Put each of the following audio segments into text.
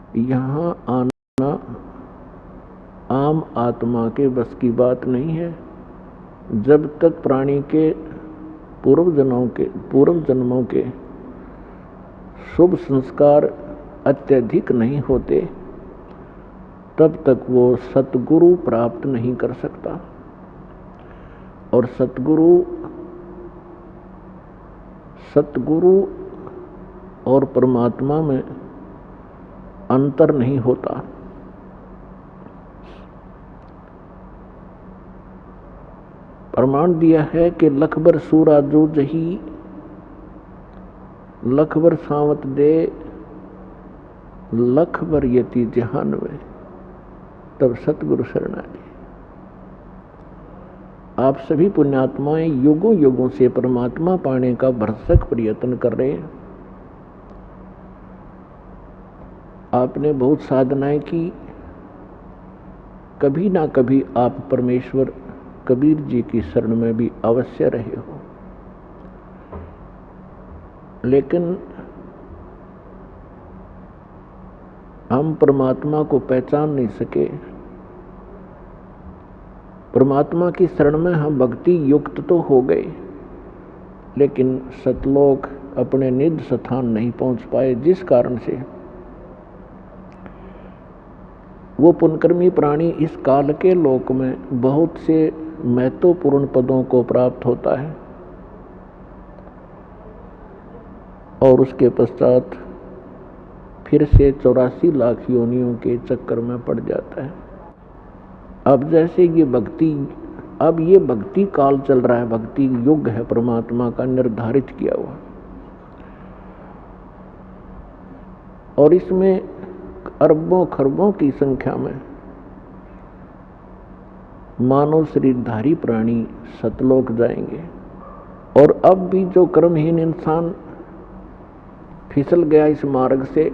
यहाँ आना आम आत्मा के बस की बात नहीं है। जब तक प्राणी के पूर्व जन्मों के शुभ संस्कार अत्यधिक नहीं होते, तब तक वो सतगुरु प्राप्त नहीं कर सकता। और सतगुरु और परमात्मा में अंतर नहीं होता। प्रमाण दिया है कि लखबर सूरा जो जही, लखबर सावत दे, लखबर यति जहान में, तब सतगुरु शरणागति। आप सभी पुण्यात्माएं युगों युगों से परमात्मा पाने का भरसक प्रयत्न कर रहे हैं। आपने बहुत साधनाएं की, कभी ना कभी आप परमेश्वर कबीर जी की शरण में भी अवश्य रहे हो, लेकिन हम परमात्मा को पहचान नहीं सके। परमात्मा की शरण में हम भक्ति युक्त तो हो गए, लेकिन सतलोक अपने निज स्थान नहीं पहुंच पाए, जिस कारण से वो पुण्यकर्मी प्राणी इस काल के लोक में बहुत से महत्वपूर्ण पदों को प्राप्त होता है और उसके पश्चात फिर से 84 लाख योनियों के चक्कर में पड़ जाता है। अब जैसे ये भक्ति काल चल रहा है, भक्ति युग है परमात्मा का निर्धारित किया हुआ, और इसमें अरबों खरबों की संख्या में मानव शरीरधारी प्राणी सतलोक जाएंगे। और अब भी जो कर्महीन इंसान फिसल गया इस मार्ग से,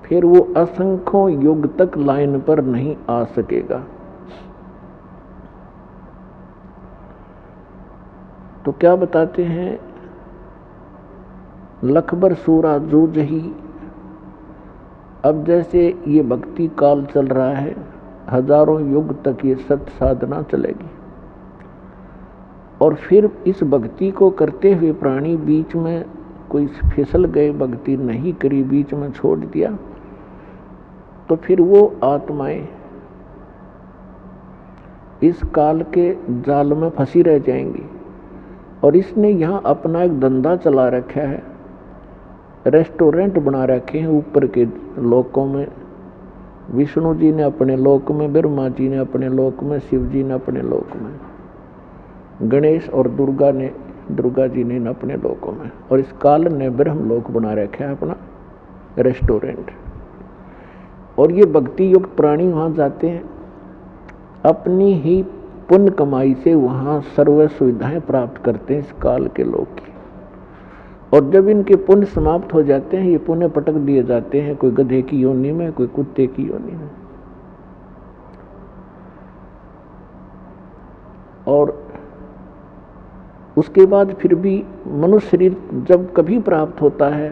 फिर वो असंख्यों युग तक लाइन पर नहीं आ सकेगा। तो क्या बताते हैं, लखबर सूरा जो जही। अब जैसे ये भक्ति काल चल रहा है, हजारों युग तक ये सत साधना चलेगी, और फिर इस भक्ति को करते हुए प्राणी बीच में कोई फिसल गए, भक्ति नहीं करी, बीच में छोड़ दिया, तो फिर वो आत्माएं इस काल के जाल में फंसी रह जाएंगी। और इसने यहाँ अपना एक धंधा चला रखा है, रेस्टोरेंट बना रखे हैं ऊपर के लोकों में। विष्णु जी ने अपने लोक में, ब्रह्मा जी ने अपने लोक में, शिव जी ने अपने लोक में, गणेश और दुर्गा जी ने अपने लोकों में, और इस काल ने ब्रह्म लोक बना रखा है अपना रेस्टोरेंट। और ये भक्ति युक्त प्राणी वहां जाते हैं, अपनी ही पुण्य कमाई से वहां सर्व सुविधाएं प्राप्त करते हैं इस काल के लोग की। और जब इनके पुण्य समाप्त हो जाते हैं, ये पुण्य पटक दिए जाते हैं, कोई गधे की योनि में, कोई कुत्ते की योनि में। और उसके बाद फिर भी मनुष्य शरीर जब कभी प्राप्त होता है,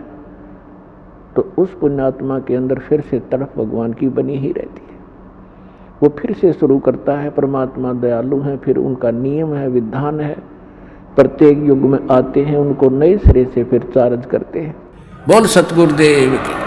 तो उस पुण्यात्मा के अंदर फिर से तड़प भगवान की बनी ही रहती है। वो फिर से शुरू करता है। परमात्मा दयालु हैं, फिर उनका नियम है, विधान है, प्रत्येक युग में आते हैं, उनको नए सिरे से फिर चार्ज करते हैं। बोल सतगुरुदेव की।